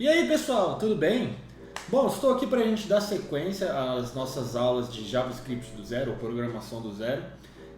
E aí pessoal, tudo bem? Bom, estou aqui para a gente dar sequência às nossas aulas de JavaScript do zero, ou programação do zero.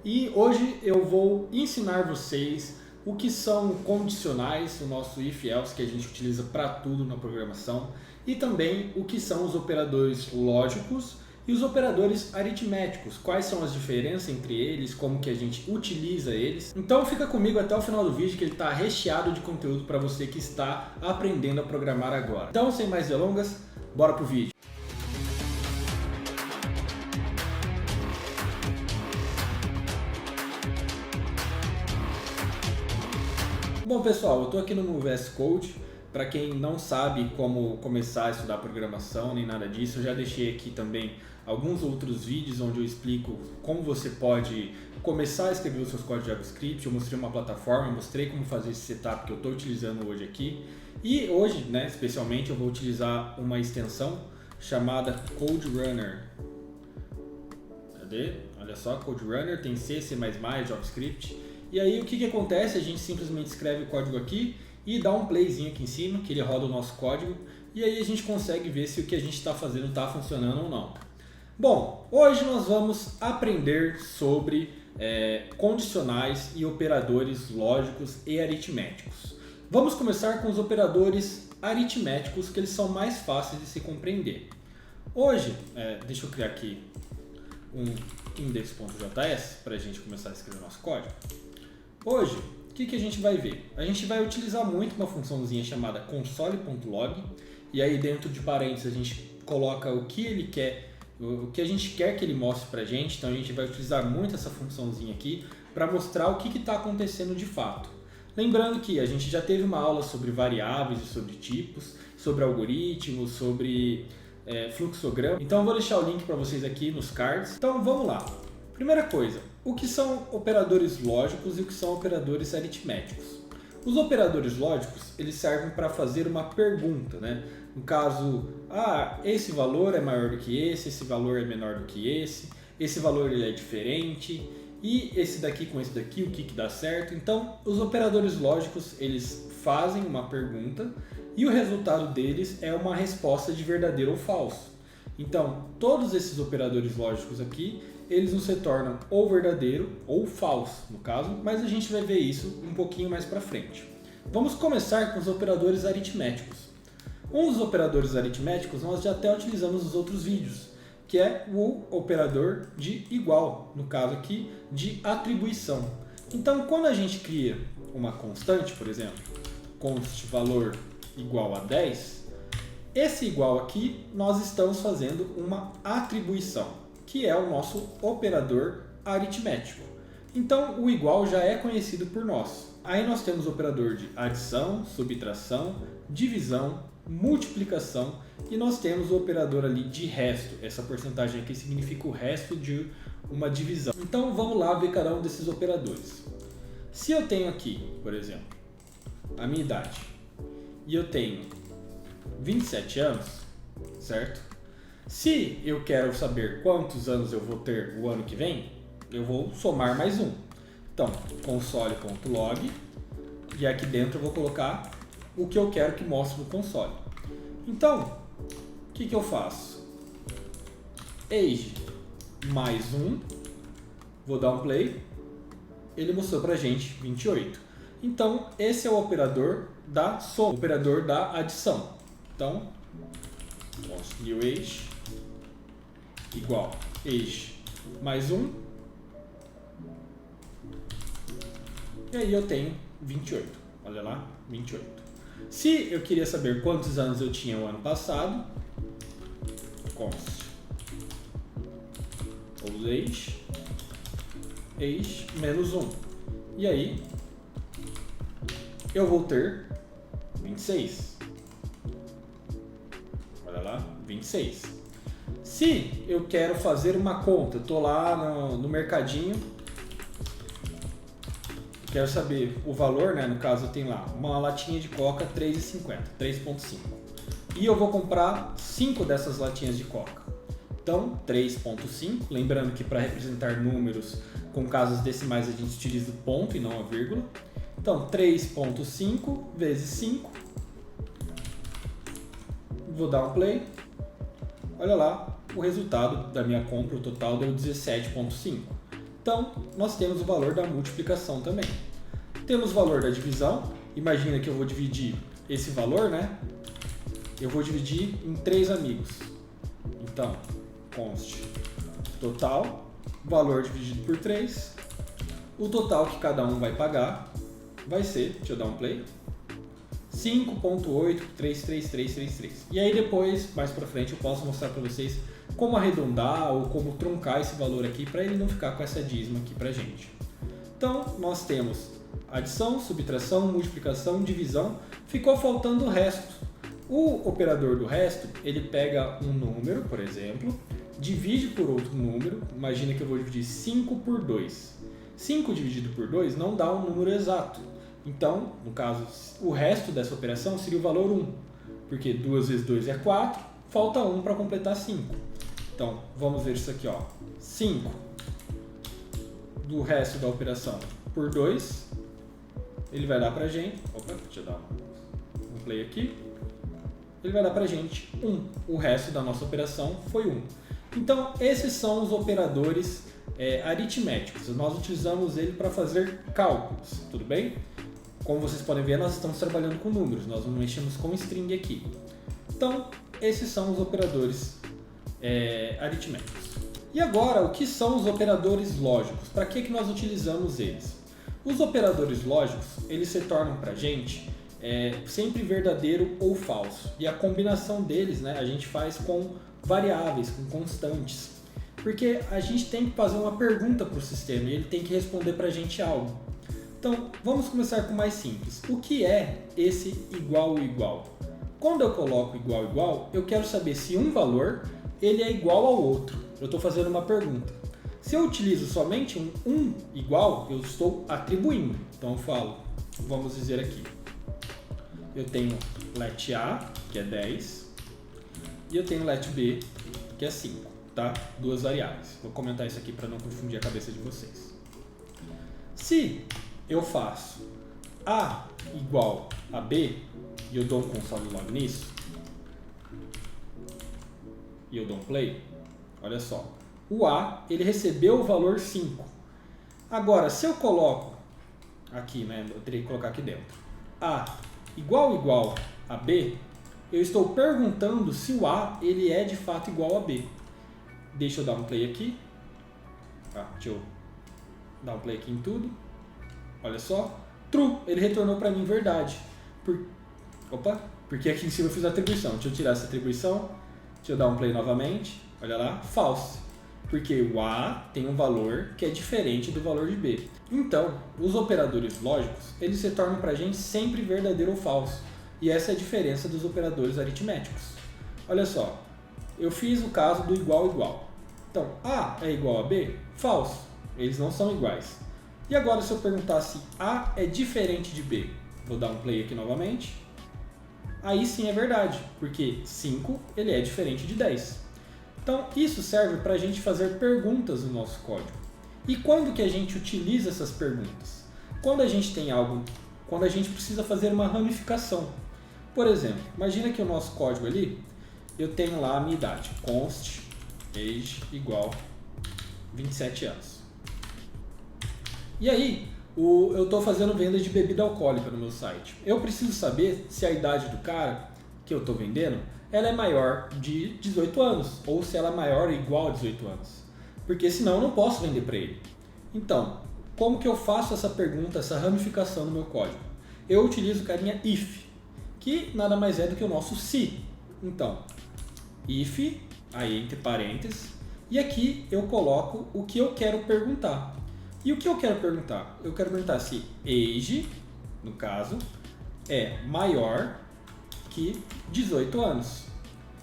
E hoje eu vou ensinar vocês o que são condicionais, o nosso if-else que a gente utiliza para tudo na programação, e também o que são os operadores lógicos e os operadores aritméticos, quais são as diferenças entre eles, como que a gente utiliza eles. Então fica comigo até o final do vídeo que ele está recheado de conteúdo para você que está aprendendo a programar agora. Então, sem mais delongas, bora pro vídeo. Bom pessoal, eu estou aqui no VS Code. Para quem não sabe como começar a estudar programação nem nada disso, eu já deixei aqui também alguns outros vídeos onde eu explico como você pode começar a escrever os seus códigos de JavaScript. Eu mostrei uma plataforma, mostrei como fazer esse setup que eu estou utilizando hoje aqui. E hoje, especialmente, eu vou utilizar uma extensão chamada CodeRunner. Cadê? Olha só, CodeRunner tem C, C++, JavaScript. E aí o que acontece? A gente simplesmente escreve o código aqui e dá um playzinho aqui em cima, que ele roda o nosso código, e aí a gente consegue ver se o que a gente está fazendo está funcionando ou não. Bom, hoje nós vamos aprender sobre condicionais e operadores lógicos e aritméticos. Vamos começar com os operadores aritméticos, que eles são mais fáceis de se compreender. Hoje, deixa eu criar aqui um index.js para a gente começar a escrever nosso código. Hoje, o que a gente vai ver? A gente vai utilizar muito uma funçãozinha chamada console.log, e aí dentro de parênteses a gente coloca o que ele quer, o que a gente quer que ele mostre pra gente. Então a gente vai utilizar muito essa funçãozinha aqui para mostrar o que está acontecendo de fato. Lembrando que a gente já teve uma aula sobre variáveis e sobre tipos, sobre algoritmos, sobre fluxograma. Então eu vou deixar o link para vocês aqui nos cards. Então vamos lá. Primeira coisa, o que são operadores lógicos e o que são operadores aritméticos? Os operadores lógicos, eles servem para fazer uma pergunta, né? No caso, esse valor é maior do que esse valor é menor do que esse valor ele é diferente, e esse daqui com esse daqui, o que dá certo? Então, os operadores lógicos, eles fazem uma pergunta e o resultado deles é uma resposta de verdadeiro ou falso. Então, todos esses operadores lógicos aqui, eles nos retornam ou verdadeiro ou falso, no caso, mas a gente vai ver isso um pouquinho mais para frente. Vamos começar com os operadores aritméticos. Um dos operadores aritméticos nós já até utilizamos nos outros vídeos, que é o operador de igual, no caso aqui, de atribuição. Então, quando a gente cria uma constante, por exemplo, const valor igual a 10, esse igual aqui nós estamos fazendo uma atribuição, que é o nosso operador aritmético. Então, o igual já é conhecido por nós. Aí nós temos o operador de adição, subtração, divisão, multiplicação, e nós temos o operador ali de resto. Essa porcentagem aqui significa o resto de uma divisão. Então, vamos lá ver cada um desses operadores. Se eu tenho aqui, por exemplo, a minha idade, e eu tenho 27 anos, certo? Se eu quero saber quantos anos eu vou ter o ano que vem, eu vou somar mais um. Então, console.log, e aqui dentro eu vou colocar o que eu quero que mostre no console. Então, o que eu faço? Age mais 1, vou dar um play, ele mostrou pra gente 28. Então, esse é o operador da soma, o operador da adição. Então, new age igual age mais 1, e aí eu tenho 28. Olha lá, 28. Se eu queria saber quantos anos eu tinha o ano passado, const age menos 1, e aí eu vou ter 26. Olha lá, 26. Se eu quero fazer uma conta, estou lá no mercadinho, quero saber o valor, no caso eu tenho lá uma latinha de coca 3,50, 3,5. E eu vou comprar 5 dessas latinhas de coca. Então, 3,5, lembrando que para representar números com casas decimais a gente utiliza o ponto e não a vírgula. Então, 3,5 vezes 5 vou dar um play. Olha lá, o resultado da minha compra, o total deu 17,5. Então, nós temos o valor da multiplicação também. Temos o valor da divisão. Imagina que eu vou dividir esse valor, né? Eu vou dividir em 3 amigos. Então, const total, valor dividido por 3. O total que cada um vai pagar vai ser, deixa eu dar um play, 5,8333333. E aí depois, mais pra frente, eu posso mostrar para vocês como arredondar ou como truncar esse valor aqui para ele não ficar com essa dízima aqui pra gente. Então, nós temos adição, subtração, multiplicação, divisão. Ficou faltando o resto. O operador do resto, ele pega um número, por exemplo, divide por outro número. Imagina que eu vou dividir 5 por 2. 5 dividido por 2 não dá um número exato. Então, no caso, o resto dessa operação seria o valor 1. Porque 2 vezes 2 é 4, falta 1 para completar 5. Então, vamos ver isso aqui, ó. 5 do resto da operação por 2, ele vai dar pra gente... Opa, deixa eu dar um play aqui. Ele vai dar pra gente 1. O resto da nossa operação foi 1. Então, esses são os operadores aritméticos. Nós utilizamos ele para fazer cálculos, tudo bem? Como vocês podem ver, nós estamos trabalhando com números, nós não mexemos com string aqui. Então, esses são os operadores aritméticos. E agora, o que são os operadores lógicos? Para que nós utilizamos eles? Os operadores lógicos, eles se tornam para a gente sempre verdadeiro ou falso. E a combinação deles, né, a gente faz com variáveis, com constantes. Porque a gente tem que fazer uma pergunta para o sistema e ele tem que responder para a gente algo. Então, vamos começar com o mais simples. O que é esse igual ou igual? Quando eu coloco igual igual, eu quero saber se um valor ele é igual ao outro. Eu estou fazendo uma pergunta. Se eu utilizo somente um igual, eu estou atribuindo. Então eu falo, vamos dizer aqui, eu tenho let A, que é 10, e eu tenho let B, que é 5, tá? Duas variáveis. Vou comentar isso aqui para não confundir a cabeça de vocês. Se eu faço A igual a B, e eu dou um console log nisso, e eu dou um play, olha só, o A, ele recebeu o valor 5. Agora, se eu coloco aqui, né, eu teria que colocar aqui dentro, A igual a B, eu estou perguntando se o A, ele é de fato igual a B. Deixa eu dar um play aqui. Deixa eu dar um play aqui em tudo. Olha só, true, ele retornou para mim verdade. Porque aqui em cima eu fiz a atribuição. Deixa eu tirar essa atribuição. Deixa eu dar um play novamente. Olha lá, false. Porque o A tem um valor que é diferente do valor de B. Então, os operadores lógicos, eles se tornam para a gente sempre verdadeiro ou falso. E essa é a diferença dos operadores aritméticos. Olha só, eu fiz o caso do igual igual. Então, A é igual a B? Falso. Eles não são iguais. E agora se eu perguntar se A é diferente de B? Vou dar um play aqui novamente. Aí sim é verdade, porque 5 ele é diferente de 10. Então isso serve para a gente fazer perguntas no nosso código. E quando que a gente utiliza essas perguntas? Quando a gente tem algo, quando a gente precisa fazer uma ramificação. Por exemplo, imagina que o nosso código ali, eu tenho lá a minha idade, const age igual 27 anos. E aí, eu estou fazendo venda de bebida alcoólica no meu site. Eu preciso saber se a idade do cara que eu estou vendendo, ela é maior de 18 anos, ou se ela é maior ou igual a 18 anos. Porque senão eu não posso vender para ele. Então, como que eu faço essa pergunta, essa ramificação no meu código? Eu utilizo carinha if, que nada mais é do que o nosso se. Então, if, aí entre parênteses, e aqui eu coloco o que eu quero perguntar. E o que eu quero perguntar? Eu quero perguntar se age, no caso, é maior que 18 anos.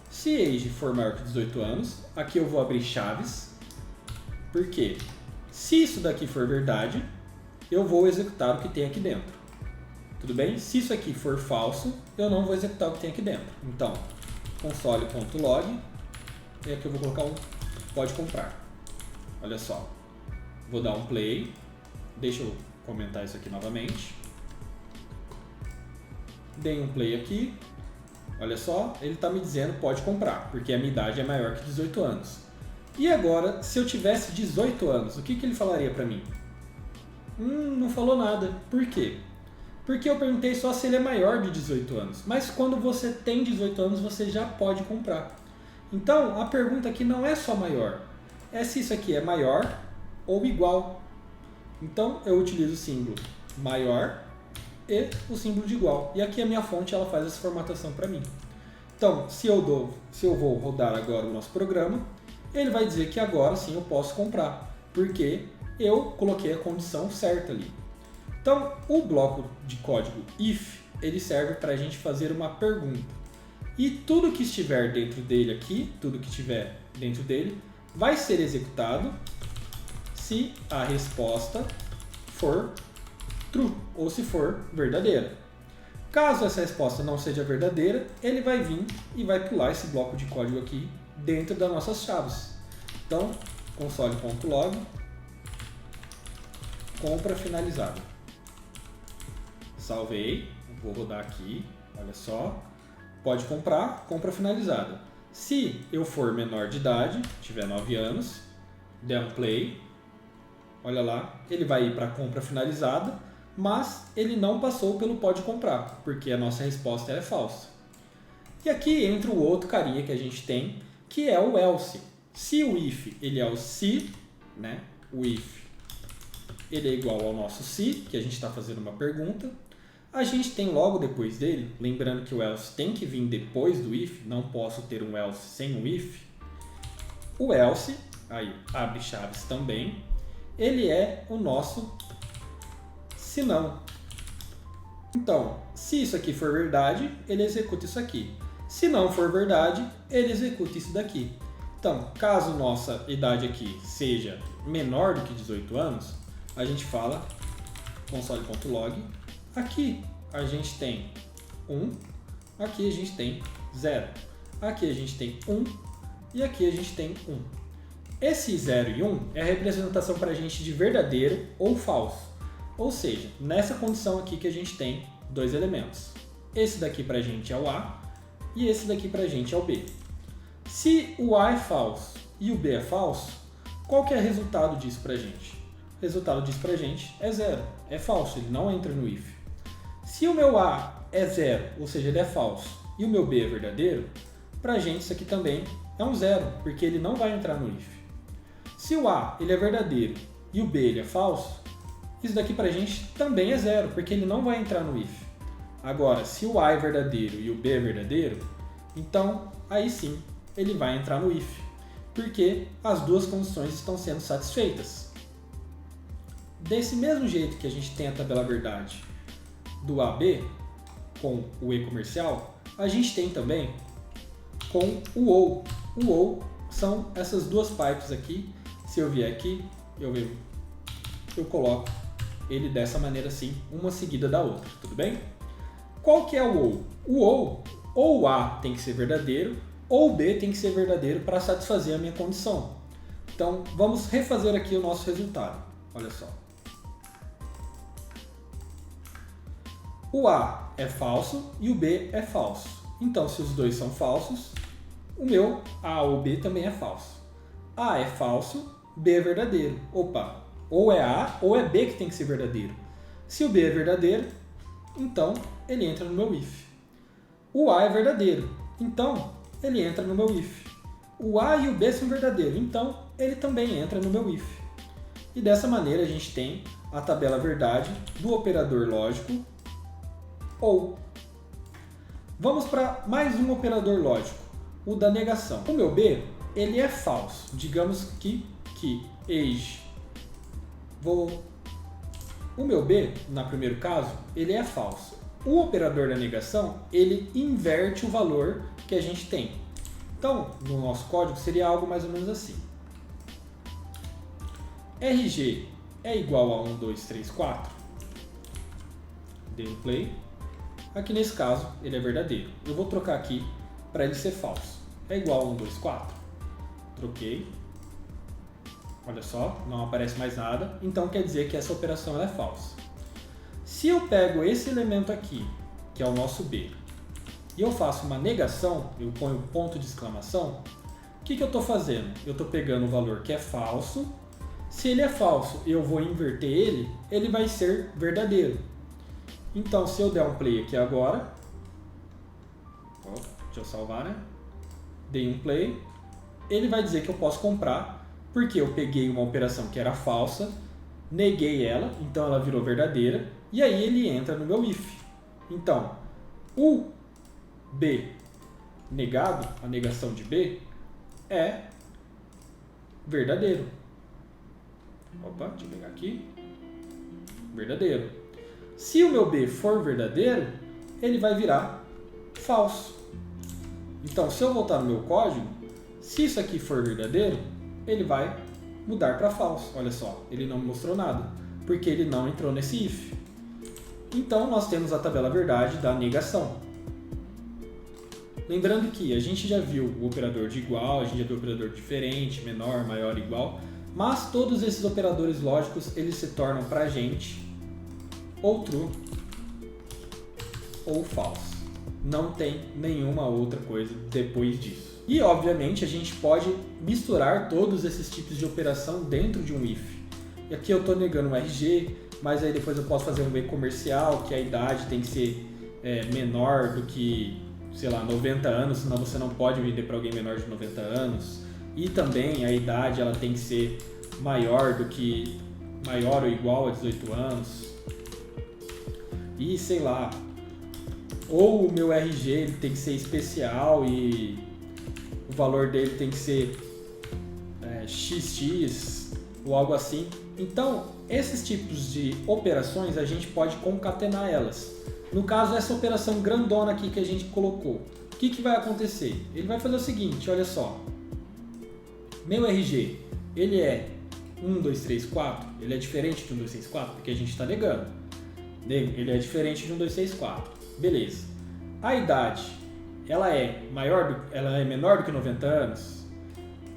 Se age for maior que 18 anos, aqui eu vou abrir chaves, porque se isso daqui for verdade, eu vou executar o que tem aqui dentro. Tudo bem? Se isso aqui for falso, eu não vou executar o que tem aqui dentro. Então, console.log, e aqui eu vou colocar um pode comprar. Olha só. Vou dar um play, deixa eu comentar isso aqui novamente. Dei um play aqui, Olha só, ele está me dizendo pode comprar, porque a minha idade é maior que 18 anos. E agora, se eu tivesse 18 anos, o que ele falaria para mim? Não falou nada. Por quê? Porque eu perguntei só se ele é maior de 18 anos. Mas quando você tem 18 anos, você já pode comprar. Então, a pergunta aqui não é só maior. É se isso aqui é maior ou igual. Então, eu utilizo o símbolo maior e o símbolo de igual. E aqui a minha fonte ela faz essa formatação para mim. Então, se eu vou rodar agora o nosso programa, ele vai dizer que agora sim eu posso comprar, porque eu coloquei a condição certa ali. Então, o bloco de código if, ele serve para a gente fazer uma pergunta. E tudo que estiver dentro dele aqui, tudo que estiver dentro dele, vai ser executado se a resposta for true, ou se for verdadeira. Caso essa resposta não seja verdadeira, ele vai vir e vai pular esse bloco de código aqui dentro das nossas chaves. Então, console.log, compra finalizada. Salvei, vou rodar aqui, olha só, pode comprar, compra finalizada. Se eu for menor de idade, tiver 9 anos, der um play, olha lá, ele vai ir para compra finalizada, mas ele não passou pelo pode comprar, porque a nossa resposta é falsa. E aqui entra o outro carinha que a gente tem, que é o else. Se o if ele é o se, né? O if ele é igual ao nosso se, que a gente está fazendo uma pergunta, a gente tem logo depois dele, lembrando que o else tem que vir depois do if, não posso ter um else sem um if. O else, aí abre chaves também, ele é o nosso se não. Então, se isso aqui for verdade, ele executa isso aqui. Se não for verdade, ele executa isso daqui. Então, caso nossa idade aqui seja menor do que 18 anos, a gente fala console.log. Aqui a gente tem 1, aqui a gente tem 0, aqui a gente tem 1 e aqui a gente tem 1. Esse 0 e 1 é a representação para a gente de verdadeiro ou falso. Ou seja, nessa condição aqui que a gente tem dois elementos. Esse daqui para a gente é o A e esse daqui para a gente é o B. Se o A é falso e o B é falso, qual que é o resultado disso para a gente? O resultado disso para a gente é 0, é falso, ele não entra no if. Se o meu A é 0, ou seja, ele é falso, e o meu B é verdadeiro, para a gente isso aqui também é um 0, porque ele não vai entrar no if. Se o A ele é verdadeiro e o B ele é falso, isso daqui para a gente também é 0, porque ele não vai entrar no if. Agora, se o A é verdadeiro e o B é verdadeiro, então aí sim ele vai entrar no if, porque as duas condições estão sendo satisfeitas. Desse mesmo jeito que a gente tem a tabela verdade do AB com o E comercial, a gente tem também com o OU. O OU são essas duas pipes aqui. Se eu vier aqui, eu coloco ele dessa maneira assim, uma seguida da outra, tudo bem? Qual que é o OU? O OU, ou o A tem que ser verdadeiro, ou o B tem que ser verdadeiro para satisfazer a minha condição. Então, vamos refazer aqui o nosso resultado. Olha só. O A é falso e o B é falso. Então, se os dois são falsos, o meu A ou B também é falso. A é falso, B é verdadeiro. Opa, ou é A ou é B que tem que ser verdadeiro. Se o B é verdadeiro, então ele entra no meu if. O A é verdadeiro, então ele entra no meu if. O A e o B são verdadeiros, então ele também entra no meu if. E dessa maneira a gente tem a tabela verdade do operador lógico OU. Vamos para mais um operador lógico, o da negação. O meu B, ele é falso. Digamos que age. O meu B, no primeiro caso, ele é falso. O operador da negação, ele inverte o valor que a gente tem. Então, no nosso código seria algo mais ou menos assim. RG é igual a 1, 2, 3, 4. Dei um play. Aqui nesse caso, ele é verdadeiro. Eu vou trocar aqui para ele ser falso. É igual a 1, 2, 4. Troquei. Olha só, não aparece mais nada. Então quer dizer que essa operação ela é falsa. Se eu pego esse elemento aqui, que é o nosso B, e eu faço uma negação, eu ponho ponto de exclamação, o que eu estou fazendo? Eu estou pegando o valor que é falso. Se ele é falso, eu vou inverter ele, ele vai ser verdadeiro. Então, se eu der um play aqui agora, deixa eu salvar, né? Dei um play, ele vai dizer que eu posso comprar, porque eu peguei uma operação que era falsa, neguei ela, então ela virou verdadeira, e aí ele entra no meu if. Então, o B negado, a negação de B, é verdadeiro. Opa, deixa eu pegar aqui. Verdadeiro. Se o meu B for verdadeiro, ele vai virar falso. Então, se eu voltar no meu código, se isso aqui for verdadeiro, ele vai mudar para falso. Olha só, ele não me mostrou nada, porque ele não entrou nesse if. Então, nós temos a tabela verdade da negação. Lembrando que a gente já viu o operador de igual, a gente já viu o operador diferente, menor, maior, igual, mas todos esses operadores lógicos, eles se tornam para a gente ou true ou false. Não tem nenhuma outra coisa depois disso. E, obviamente, a gente pode misturar todos esses tipos de operação dentro de um if. E aqui eu estou negando um RG, mas aí depois eu posso fazer um B comercial, que a idade tem que ser menor do que, sei lá, 90 anos, senão você não pode vender para alguém menor de 90 anos. E também a idade ela tem que ser maior ou igual a 18 anos. E sei lá, ou o meu RG ele tem que ser especial e o valor dele tem que ser XX ou algo assim. Então, esses tipos de operações a gente pode concatenar elas. No caso, essa operação grandona aqui que a gente colocou, o que vai acontecer? Ele vai fazer o seguinte, olha só. Meu RG, ele é 1, 2, 3, 4, ele é diferente de 1, 2, 3, 4, porque a gente está negando. Ele é diferente de 1, 2, 3, 4. Beleza. A idade, ela é menor do que 90 anos?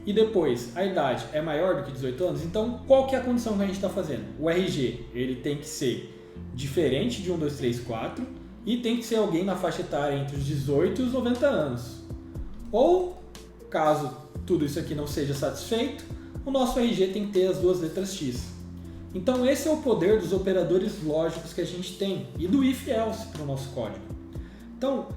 E depois, a idade é maior do que 18 anos? Então, qual que é a condição que a gente está fazendo? O RG, ele tem que ser diferente de 1, 2, 3, 4 e tem que ser alguém na faixa etária entre os 18 e os 90 anos. Ou, caso tudo isso aqui não seja satisfeito, o nosso RG tem que ter as duas letras X. Então esse é o poder dos operadores lógicos que a gente tem e do if-else para o nosso código. Então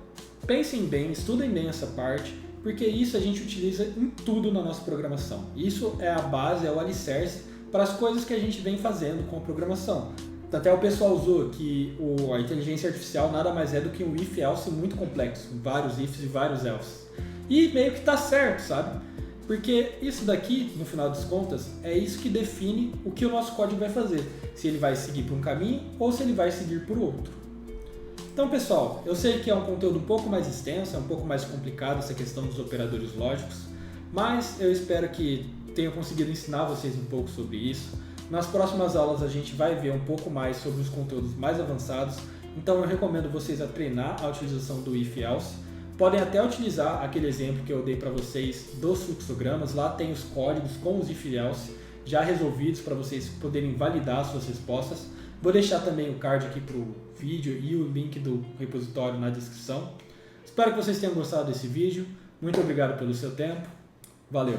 pensem bem, estudem bem essa parte, porque isso a gente utiliza em tudo na nossa programação. Isso é a base, é o alicerce para as coisas que a gente vem fazendo com a programação. Até o pessoal usou que a inteligência artificial nada mais é do que um if-else muito complexo, vários ifs e vários else. E meio que está certo, sabe? Porque isso daqui, no final das contas, é isso que define o que o nosso código vai fazer. Se ele vai seguir por um caminho ou se ele vai seguir por outro. Então, pessoal, eu sei que é um conteúdo um pouco mais extenso, é um pouco mais complicado essa questão dos operadores lógicos, mas eu espero que tenha conseguido ensinar vocês um pouco sobre isso. Nas próximas aulas a gente vai ver um pouco mais sobre os conteúdos mais avançados, então eu recomendo vocês a treinar a utilização do if-else. Podem até utilizar aquele exemplo que eu dei para vocês dos fluxogramas, lá tem os códigos com os if-else já resolvidos para vocês poderem validar suas respostas. Vou deixar também o card aqui para o vídeo e o link do repositório na descrição. Espero que vocês tenham gostado desse vídeo. Muito obrigado pelo seu tempo. Valeu!